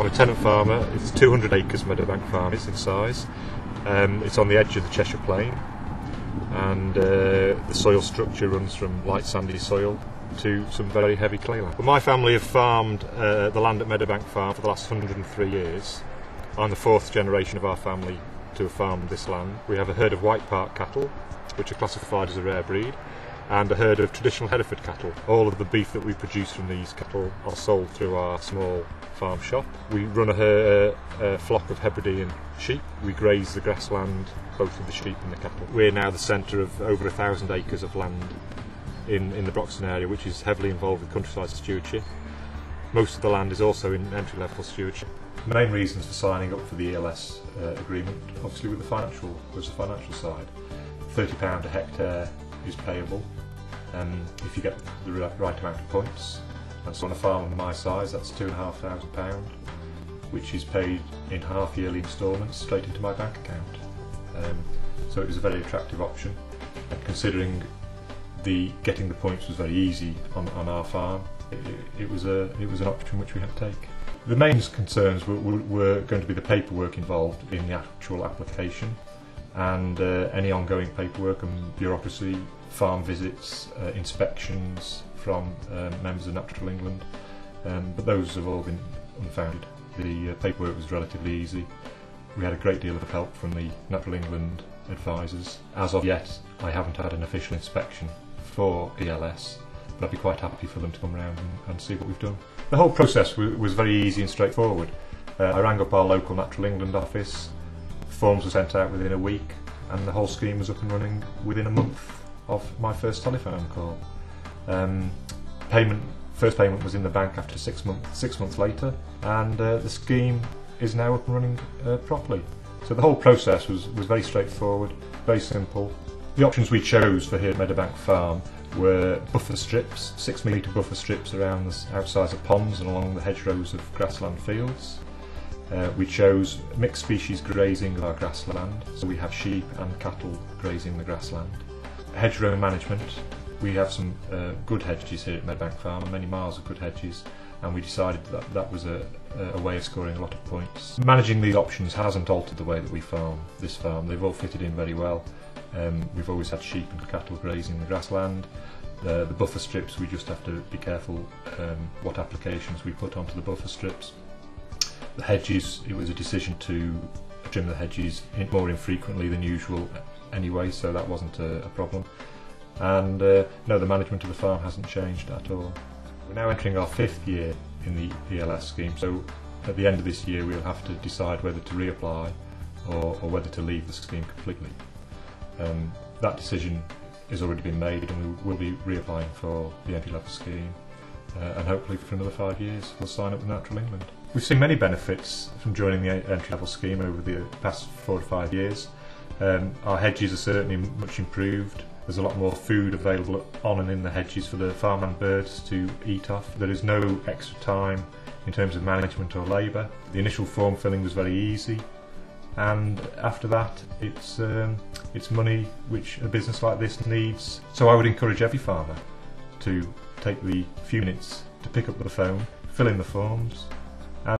I'm a tenant farmer. It's 200 acres Meadowbank Farm is in size. It's on the edge of the Cheshire Plain, and the soil structure runs from light sandy soil to some very heavy clay land. Well, my family have farmed the land at Meadowbank Farm for the last 103 years. I'm the fourth generation of our family to have farmed this land. We have a herd of White Park cattle, which are classified as a rare breed, and a herd of traditional Hereford cattle. All of the beef that we produce from these cattle are sold through our small farm shop. We run a flock of Hebridean sheep. We graze the grassland, both of the sheep and the cattle. We're now the centre of over 1,000 acres of land in the Broxton area, which is heavily involved with countryside stewardship. Most of the land is also in entry-level stewardship. The main reasons for signing up for the ELS agreement, obviously was the financial side. £30 a hectare is payable if you get the right amount of points. And so on a farm of my size, that's £2,500, which is paid in half-yearly instalments straight into my bank account. So it was a very attractive option, and considering getting the points was very easy on our farm, it was an option which we had to take. The main concerns were going to be the paperwork involved in the actual application, and any ongoing paperwork and bureaucracy, farm visits, inspections from members of Natural England, but those have all been unfounded. The paperwork was relatively easy. We had a great deal of help from the Natural England advisors. As of yet, I haven't had an official inspection for ELS, but I'd be quite happy for them to come around and see what we've done. The whole process was very easy and straightforward. I rang up our local Natural England office, forms were sent out within a week, and the whole scheme was up and running within a month of my first telephone call. First payment was in the bank after 6 months later, and the scheme is now up and running properly. So the whole process was very straightforward, very simple. The options we chose for here at Meadowbank Farm were buffer strips, 6 metre buffer strips around the outsides of ponds and along the hedgerows of grassland fields. We chose mixed species grazing of our grassland, so we have sheep and cattle grazing the grassland. Hedgerow management, we have some good hedges here at Meadowbank Farm, many miles of good hedges, and we decided that was a way of scoring a lot of points. Managing these options hasn't altered the way that we farm this farm. They've all fitted in very well. We've always had sheep and cattle grazing the grassland. The buffer strips, we just have to be careful what applications we put onto the buffer strips. The hedges, it was a decision to trim the hedges more infrequently than usual anyway, so that wasn't a problem. And no, the management of the farm hasn't changed at all. We're now entering our 5th year in the ELS scheme, so at the end of this year we'll have to decide whether to reapply or whether to leave the scheme completely. That decision has already been made, and we will be reapplying for the entry-level scheme, and hopefully for another 5 years we'll sign up with Natural England. We've seen many benefits from joining the entry-level scheme over the past 4 to 5 years. Our hedges are certainly much improved. There's a lot more food available on and in the hedges for the farmland birds to eat off. There is no extra time in terms of management or labour. The initial form filling was very easy, and after that it's money which a business like this needs. So I would encourage every farmer to take the few minutes to pick up the phone, fill in the forms,